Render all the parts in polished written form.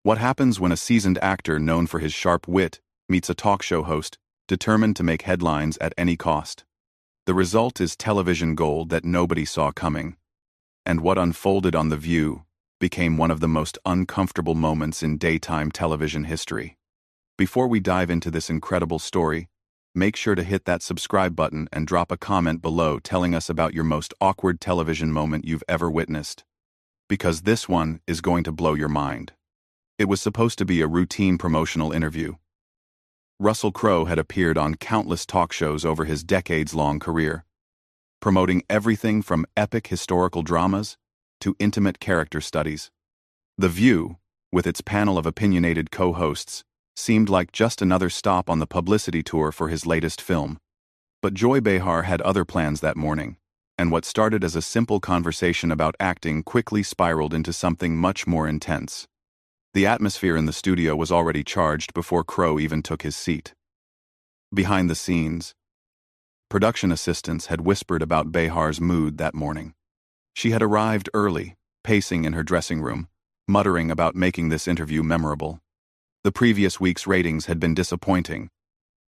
What happens when a seasoned actor known for his sharp wit meets a talk show host determined to make headlines at any cost? The result is television gold that nobody saw coming. And what unfolded on The View became one of the most uncomfortable moments in daytime television history. Before we dive into this incredible story, make sure to hit that subscribe button and drop a comment below telling us about your most awkward television moment you've ever witnessed. Because this one is going to blow your mind. It was supposed to be a routine promotional interview. Russell Crowe had appeared on countless talk shows over his decades-long career, promoting everything from epic historical dramas to intimate character studies. The View, with its panel of opinionated co-hosts, seemed like just another stop on the publicity tour for his latest film. But Joy Behar had other plans that morning, and what started as a simple conversation about acting quickly spiraled into something much more intense. The atmosphere in the studio was already charged before Crowe even took his seat. Behind the scenes, production assistants had whispered about Behar's mood that morning. She had arrived early, pacing in her dressing room, muttering about making this interview memorable. The previous week's ratings had been disappointing,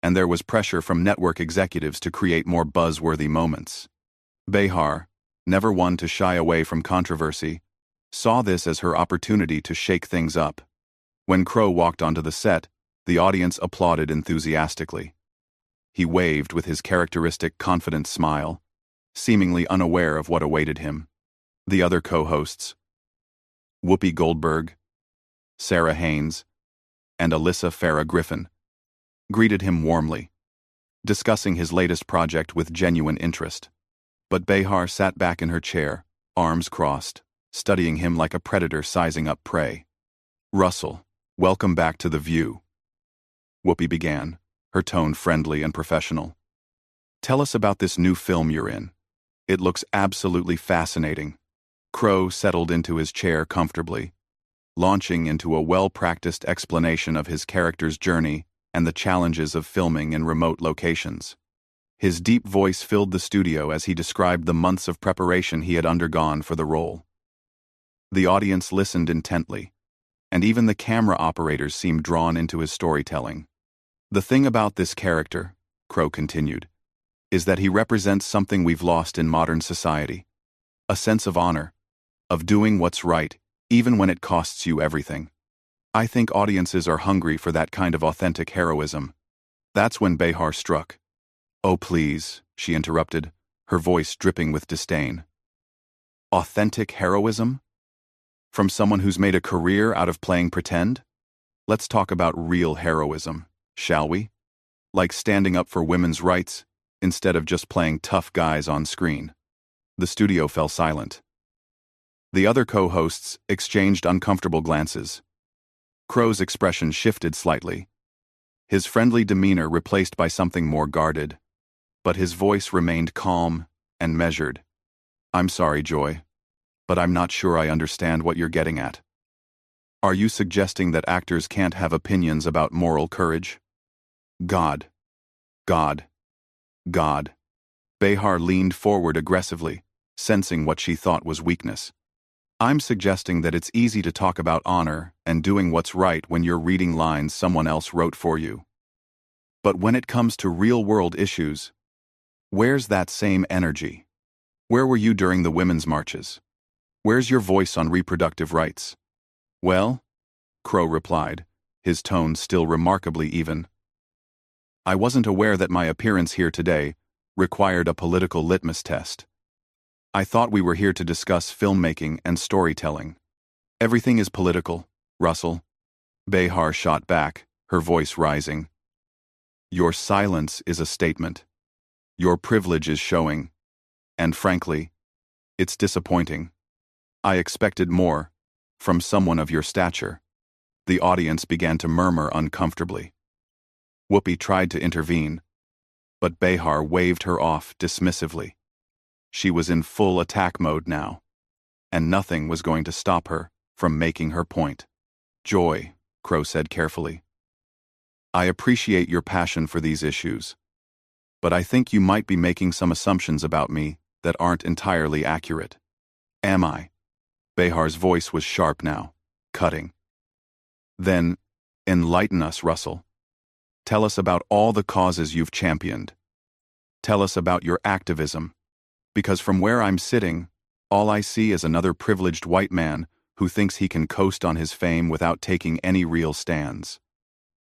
and there was pressure from network executives to create more buzz-worthy moments. Behar, never one to shy away from controversy, saw this as her opportunity to shake things up. When Crowe walked onto the set, the audience applauded enthusiastically. He waved with his characteristic confident smile, seemingly unaware of what awaited him. The other co-hosts, Whoopi Goldberg, Sarah Haynes, and Alyssa Farah Griffin, greeted him warmly, discussing his latest project with genuine interest. But Behar sat back in her chair, arms crossed, studying him like a predator sizing up prey. "Russell, welcome back to The View," Whoopi began, her tone friendly and professional. "Tell us about this new film you're in. It looks absolutely fascinating." Crowe settled into his chair comfortably, launching into a well-practiced explanation of his character's journey and the challenges of filming in remote locations. His deep voice filled the studio as he described the months of preparation he had undergone for the role. The audience listened intently, and even the camera operators seemed drawn into his storytelling. "The thing about this character," Crowe continued, "is that he represents something we've lost in modern society. A sense of honor, of doing what's right, even when it costs you everything. I think audiences are hungry for that kind of authentic heroism." That's when Behar struck. "Oh please," she interrupted, her voice dripping with disdain. "Authentic heroism? From someone who's made a career out of playing pretend? Let's talk about real heroism, shall we? Like standing up for women's rights, instead of just playing tough guys on screen." The studio fell silent. The other co-hosts exchanged uncomfortable glances. Crowe's expression shifted slightly, his friendly demeanor replaced by something more guarded, but his voice remained calm and measured. "I'm sorry, Joy, but I'm not sure I understand what you're getting at. Are you suggesting that actors can't have opinions about moral courage?" God. God. God. Behar leaned forward aggressively, sensing what she thought was weakness. "I'm suggesting that it's easy to talk about honor and doing what's right when you're reading lines someone else wrote for you. But when it comes to real-world issues, where's that same energy? Where were you during the women's marches? Where's your voice on reproductive rights?" "Well," Crowe replied, his tone still remarkably even, "I wasn't aware that my appearance here today required a political litmus test. I thought we were here to discuss filmmaking and storytelling." "Everything is political, Russell," Behar shot back, her voice rising. "Your silence is a statement. Your privilege is showing. And frankly, it's disappointing. I expected more from someone of your stature." The audience began to murmur uncomfortably. Whoopi tried to intervene, but Behar waved her off dismissively. She was in full attack mode now, and nothing was going to stop her from making her point. "Joy," Crowe said carefully, "I appreciate your passion for these issues, but I think you might be making some assumptions about me that aren't entirely accurate." "Am I?" Behar's voice was sharp now, cutting. Then, enlighten us, Russell. Tell us about all the causes you've championed. Tell us about your activism. Because from where I'm sitting, all I see is another privileged white man who thinks he can coast on his fame without taking any real stands.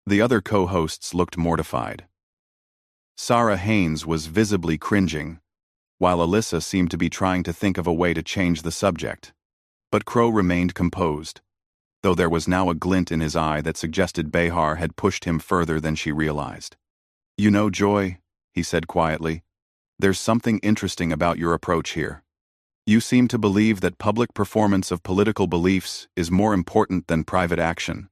The other co-hosts looked mortified. Sarah Haynes was visibly cringing, while Alyssa seemed to be trying to think of a way to change the subject. But Crowe remained composed, though there was now a glint in his eye that suggested Behar had pushed him further than she realized. "You know, Joy," he said quietly, "there's something interesting about your approach here. You seem to believe that public performance of political beliefs is more important than private action.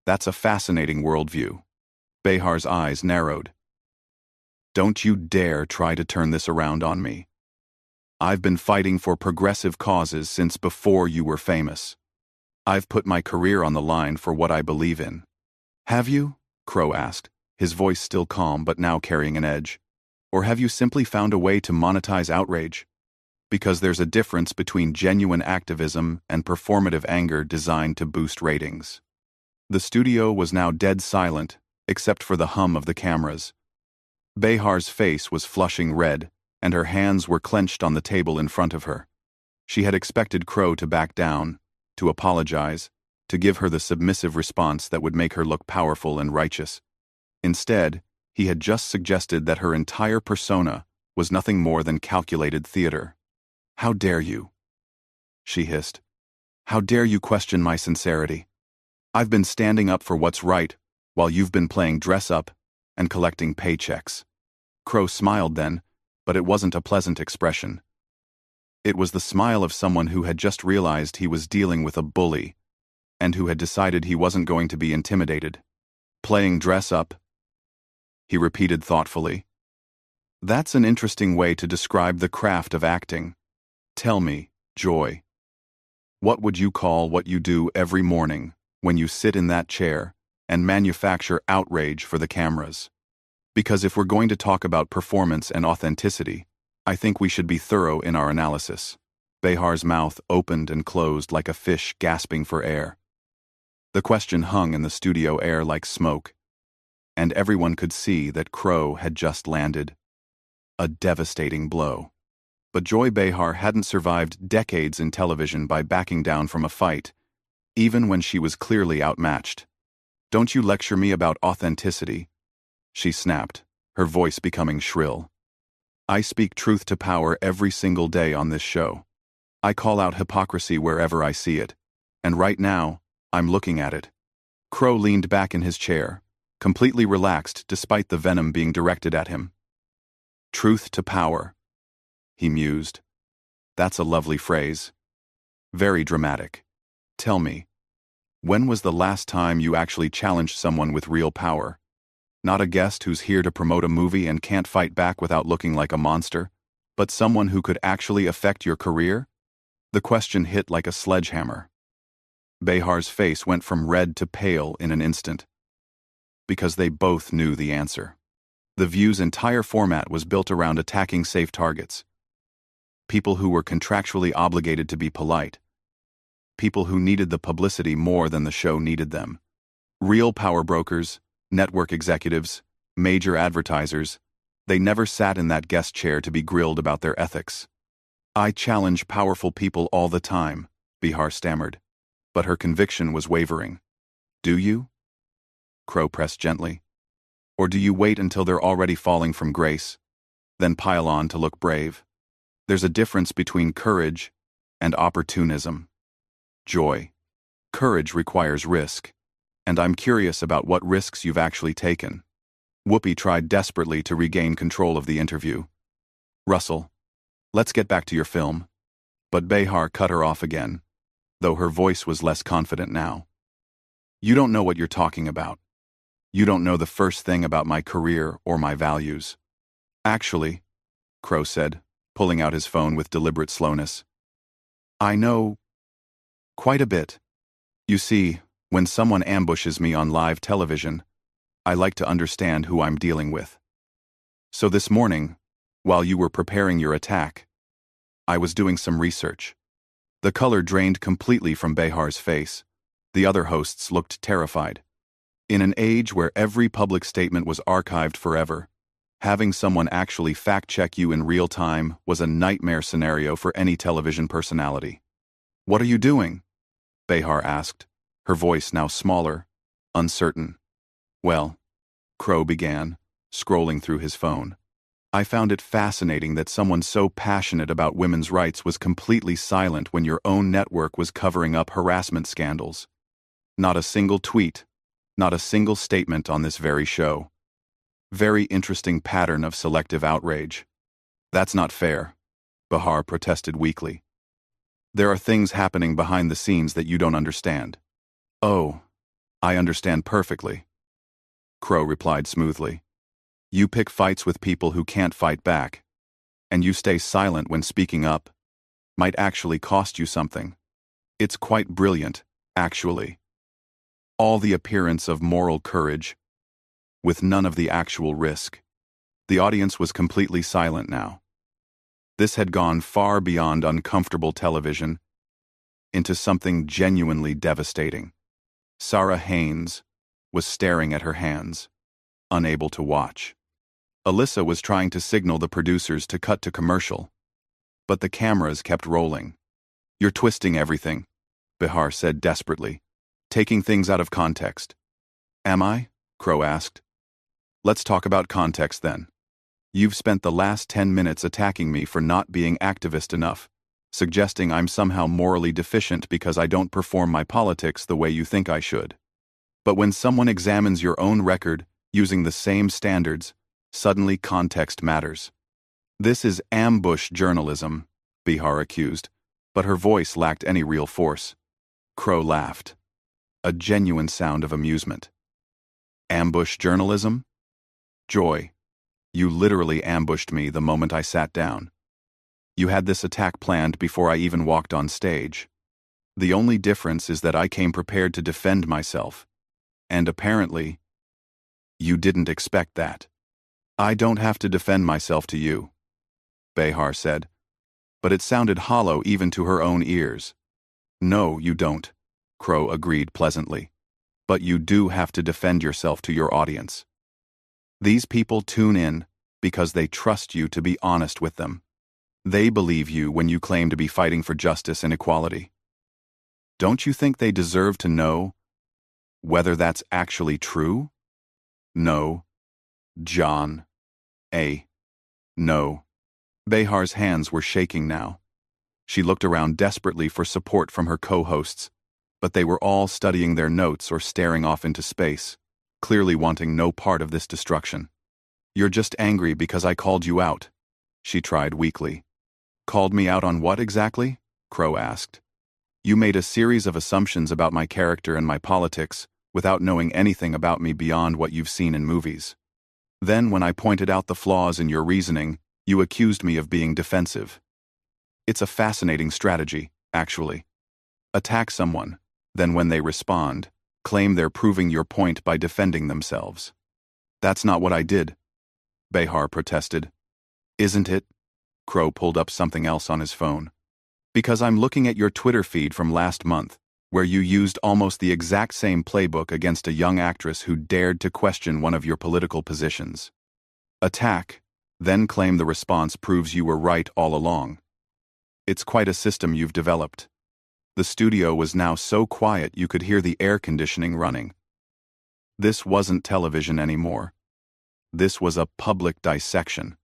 That's a fascinating worldview." Behar's eyes narrowed. "Don't you dare try to turn this around on me. I've been fighting for progressive causes since before you were famous. I've put my career on the line for what I believe in." "Have you?" Crowe asked, his voice still calm but now carrying an edge. "Or have you simply found a way to monetize outrage? Because there's a difference between genuine activism and performative anger designed to boost ratings." The studio was now dead silent, except for the hum of the cameras. Behar's face was flushing red, and her hands were clenched on the table in front of her. She had expected Crowe to back down, to apologize, to give her the submissive response that would make her look powerful and righteous. Instead, he had just suggested that her entire persona was nothing more than calculated theater. "How dare you?" she hissed. "How dare you question my sincerity? I've been standing up for what's right while you've been playing dress-up and collecting paychecks." Crowe smiled then, but it wasn't a pleasant expression. It was the smile of someone who had just realized he was dealing with a bully, and who had decided he wasn't going to be intimidated. "Playing dress-up," he repeated thoughtfully. "That's an interesting way to describe the craft of acting. Tell me, Joy, what would you call what you do every morning when you sit in that chair and manufacture outrage for the cameras? Because if we're going to talk about performance and authenticity, I think we should be thorough in our analysis." Behar's mouth opened and closed like a fish gasping for air. The question hung in the studio air like smoke, and everyone could see that Crowe had just landed. A devastating blow. But Joy Behar hadn't survived decades in television by backing down from a fight, even when she was clearly outmatched. "Don't you lecture me about authenticity," she snapped, her voice becoming shrill. "I speak truth to power every single day on this show. I call out hypocrisy wherever I see it, and right now, I'm looking at it." Crowe leaned back in his chair, completely relaxed despite the venom being directed at him. "Truth to power," he mused. "That's a lovely phrase. Very dramatic. Tell me, when was the last time you actually challenged someone with real power? Not a guest who's here to promote a movie and can't fight back without looking like a monster, but someone who could actually affect your career?" The question hit like a sledgehammer. Behar's face went from red to pale in an instant. Because they both knew the answer. The View's entire format was built around attacking safe targets. People who were contractually obligated to be polite. People who needed the publicity more than the show needed them. Real power brokers, network executives, major advertisers, they never sat in that guest chair to be grilled about their ethics. "I challenge powerful people all the time," Behar stammered, but her conviction was wavering. "Do you?" Crowe pressed gently. "Or do you wait until they're already falling from grace, then pile on to look brave? There's a difference between courage and opportunism. Joy, courage requires risk, and I'm curious about what risks you've actually taken." Whoopi tried desperately to regain control of the interview. "Russell, let's get back to your film." But Behar cut her off again, though her voice was less confident now. "You don't know what you're talking about. You don't know the first thing about my career or my values." "Actually," Crowe said, pulling out his phone with deliberate slowness, "I know quite a bit. You see, when someone ambushes me on live television, I like to understand who I'm dealing with. So this morning, while you were preparing your attack, I was doing some research." The color drained completely from Behar's face, The other hosts looked terrified. In an age where every public statement was archived forever, having someone actually fact-check you in real time was a nightmare scenario for any television personality. "What are you doing?" Behar asked, her voice now smaller, uncertain. "Well," Crowe began, scrolling through his phone. "I found it fascinating that someone so passionate about women's rights was completely silent when your own network was covering up harassment scandals. Not a single tweet, not a single statement on this very show. Very interesting pattern of selective outrage." "That's not fair," Behar protested weakly. "There are things happening behind the scenes that you don't understand." "Oh, I understand perfectly," Crowe replied smoothly. "You pick fights with people who can't fight back, and you stay silent when speaking up. Might actually cost you something. It's quite brilliant, actually. All the appearance of moral courage, with none of the actual risk." The audience was completely silent now. This had gone far beyond uncomfortable television into something genuinely devastating. Sarah Haynes was staring at her hands, unable to watch. Alyssa was trying to signal the producers to cut to commercial, but the cameras kept rolling. "You're twisting everything," Behar said desperately, "taking things out of context." "Am I?" Crowe asked. "Let's talk about context then. You've spent the last 10 minutes attacking me for not being activist enough, suggesting I'm somehow morally deficient because I don't perform my politics the way you think I should. But when someone examines your own record using the same standards, suddenly context matters." "This is ambush journalism," Behar accused, but her voice lacked any real force. Crowe laughed, a genuine sound of amusement. "Ambush journalism? Joy, you literally ambushed me the moment I sat down. You had this attack planned before I even walked on stage. The only difference is that I came prepared to defend myself. And apparently, you didn't expect that." "I don't have to defend myself to you," Behar said, but it sounded hollow even to her own ears. "No, you don't," Crowe agreed pleasantly. "But you do have to defend yourself to your audience. These people tune in because they trust you to be honest with them. They believe you when you claim to be fighting for justice and equality. Don't you think they deserve to know whether that's actually true?" "No, John. No." Behar's hands were shaking now. She looked around desperately for support from her co-hosts, but they were all studying their notes or staring off into space, clearly wanting no part of this destruction. "You're just angry because I called you out," she tried weakly. "Called me out on what exactly?" Crowe asked. "You made a series of assumptions about my character and my politics without knowing anything about me beyond what you've seen in movies. Then when I pointed out the flaws in your reasoning, you accused me of being defensive. It's a fascinating strategy, actually. Attack someone, then when they respond, claim they're proving your point by defending themselves." "That's not what I did," Behar protested. "Isn't it?" Crowe pulled up something else on his phone. "Because I'm looking at your Twitter feed from last month, where you used almost the exact same playbook against a young actress who dared to question one of your political positions. Attack, then claim the response proves you were right all along. It's quite a system you've developed." The studio was now so quiet you could hear the air conditioning running. This wasn't television anymore. This was a public dissection.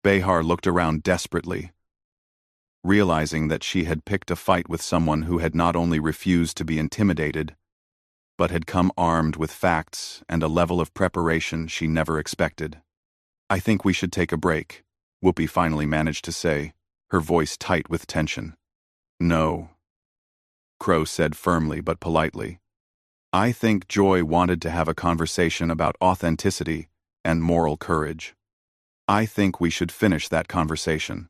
Behar looked around desperately, realizing that she had picked a fight with someone who had not only refused to be intimidated, but had come armed with facts and a level of preparation she never expected. "I think we should take a break," Whoopi finally managed to say, her voice tight with tension. "No," Crowe said firmly but politely. "I think Joy wanted to have a conversation about authenticity and moral courage. I think we should finish that conversation.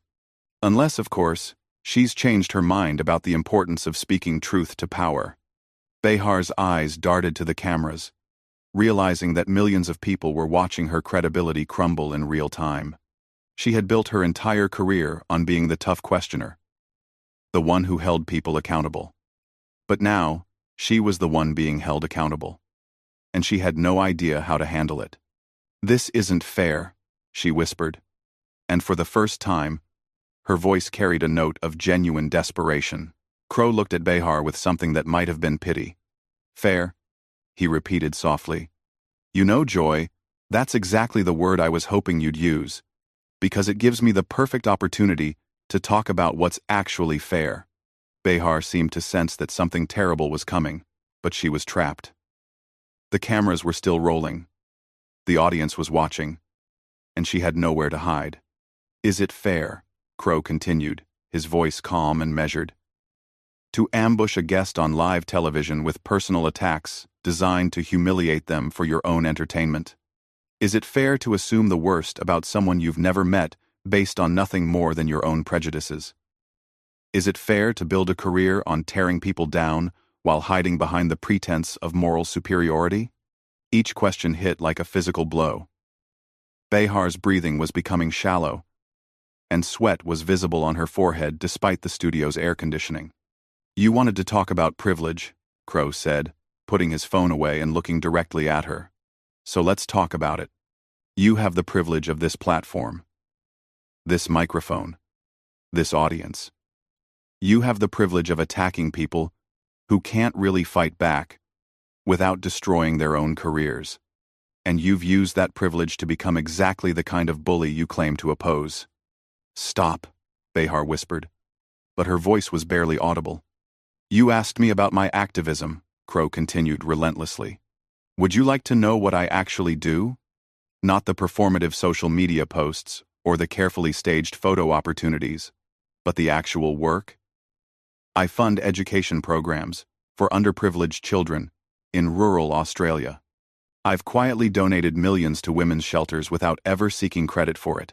Unless, of course, she's changed her mind about the importance of speaking truth to power." Behar's eyes darted to the cameras, realizing that millions of people were watching her credibility crumble in real time. She had built her entire career on being the tough questioner, the one who held people accountable. But now, She was the one being held accountable. And she had no idea how to handle it. "This isn't fair," she whispered. And for the first time, her voice carried a note of genuine desperation. Crowe looked at Behar with something that might have been pity. "Fair," he repeated softly. "You know, Joy, that's exactly the word I was hoping you'd use, because it gives me the perfect opportunity to talk about what's actually fair." Behar seemed to sense that something terrible was coming, but she was trapped. The cameras were still rolling. The audience was watching, and she had nowhere to hide. "Is it fair," Crowe continued, his voice calm and measured, "to ambush a guest on live television with personal attacks designed to humiliate them for your own entertainment? Is it fair to assume the worst about someone you've never met based on nothing more than your own prejudices? Is it fair to build a career on tearing people down while hiding behind the pretense of moral superiority?" Each question hit like a physical blow. Behar's breathing was becoming shallow, and sweat was visible on her forehead despite the studio's air conditioning. "You wanted to talk about privilege," Crowe said, putting his phone away and looking directly at her. "So let's talk about it. You have the privilege of this platform, this microphone, this audience. You have the privilege of attacking people who can't really fight back without destroying their own careers. And you've used that privilege to become exactly the kind of bully you claim to oppose." "Stop," Behar whispered, but her voice was barely audible. "You asked me about my activism," Crowe continued relentlessly. "Would you like to know what I actually do? Not the performative social media posts or the carefully staged photo opportunities, but the actual work? I fund education programs for underprivileged children in rural Australia. I've quietly donated millions to women's shelters without ever seeking credit for it.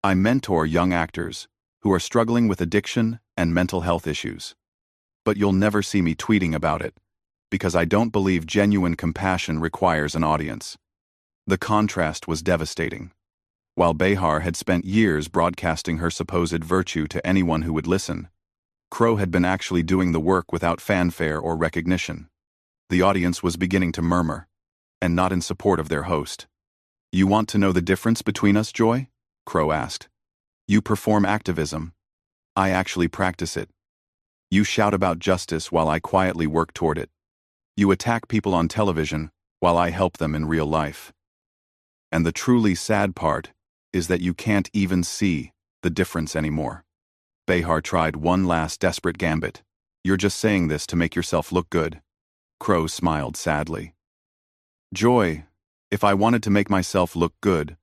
I mentor young actors who are struggling with addiction and mental health issues. But you'll never see me tweeting about it, because I don't believe genuine compassion requires an audience." The contrast was devastating. While Behar had spent years broadcasting her supposed virtue to anyone who would listen, Crowe had been actually doing the work without fanfare or recognition. The audience was beginning to murmur, and not in support of their host. "You want to know the difference between us, Joy?" Crowe asked. "You perform activism. I actually practice it. You shout about justice while I quietly work toward it. You attack people on television while I help them in real life. And the truly sad part is that you can't even see the difference anymore." Behar tried one last desperate gambit. "You're just saying this to make yourself look good." Crowe smiled sadly. "Joy, if I wanted to make myself look good,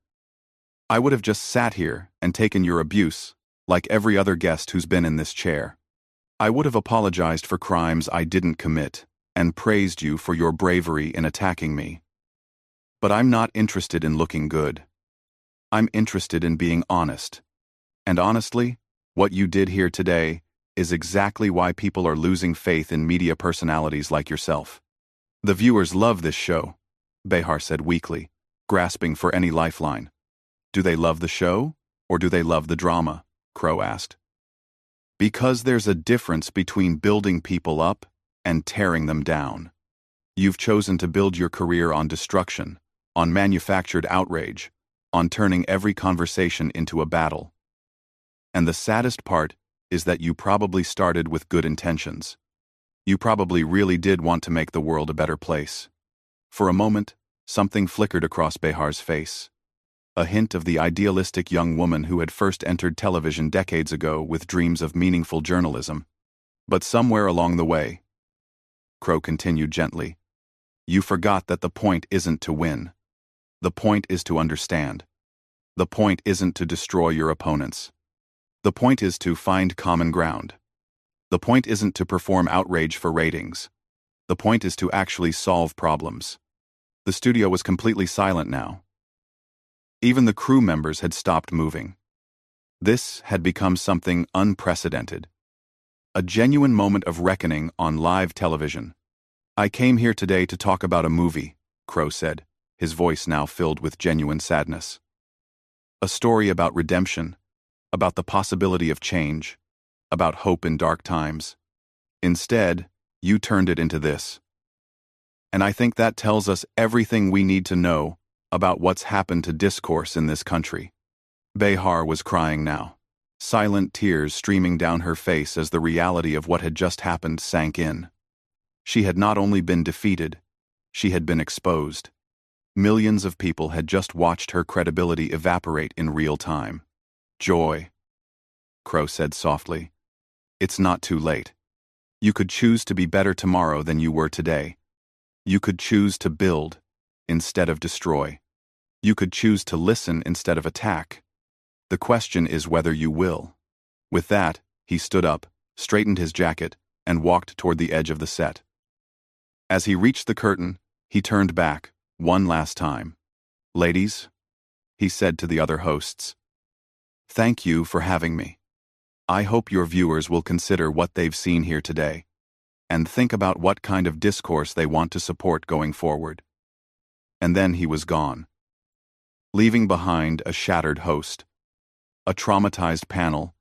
I would have just sat here and taken your abuse like every other guest who's been in this chair. I would have apologized for crimes I didn't commit and praised you for your bravery in attacking me. But I'm not interested in looking good. I'm interested in being honest. And honestly, what you did here today is exactly why people are losing faith in media personalities like yourself. The viewers love this show," Behar said weakly, grasping for any lifeline. "Do they love the show, or do they love the drama?" Crowe asked. "Because there's a difference between building people up and tearing them down. You've chosen to build your career on destruction, on manufactured outrage, on turning every conversation into a battle. And the saddest part is that you probably started with good intentions. You probably really did want to make the world a better place." For a moment, something flickered across Behar's face. A hint of the idealistic young woman who had first entered television decades ago with dreams of meaningful journalism. "But somewhere along the way," Crowe continued gently, "you forgot that the point isn't to win. The point is to understand. The point isn't to destroy your opponents. The point is to find common ground. The point isn't to perform outrage for ratings. The point is to actually solve problems." The studio was completely silent now. Even the crew members had stopped moving. This had become something unprecedented. A genuine moment of reckoning on live television. "I came here today to talk about a movie," Crowe said, his voice now filled with genuine sadness. "A story about redemption, about the possibility of change, about hope in dark times. Instead, You turned it into this. And I think that tells us everything we need to know about what's happened to discourse in this country. Behar was crying now, silent tears streaming down her face as the reality of what had just happened sank in. She had not only been defeated, she had been exposed. Millions of people had just watched her credibility evaporate in real time. Joy, Crowe said softly. It's not too late. You could choose to be better tomorrow than you were today. You could choose to build instead of destroy. You could choose to listen instead of attack. The question is whether you will. With that, he stood up, straightened his jacket, and walked toward the edge of the set. As he reached the curtain, he turned back, one last time. Ladies, he said to the other hosts, thank you for having me. I hope your viewers will consider what they've seen here today, and think about what kind of discourse they want to support going forward. And then he was gone, leaving behind a shattered host, a traumatized panel,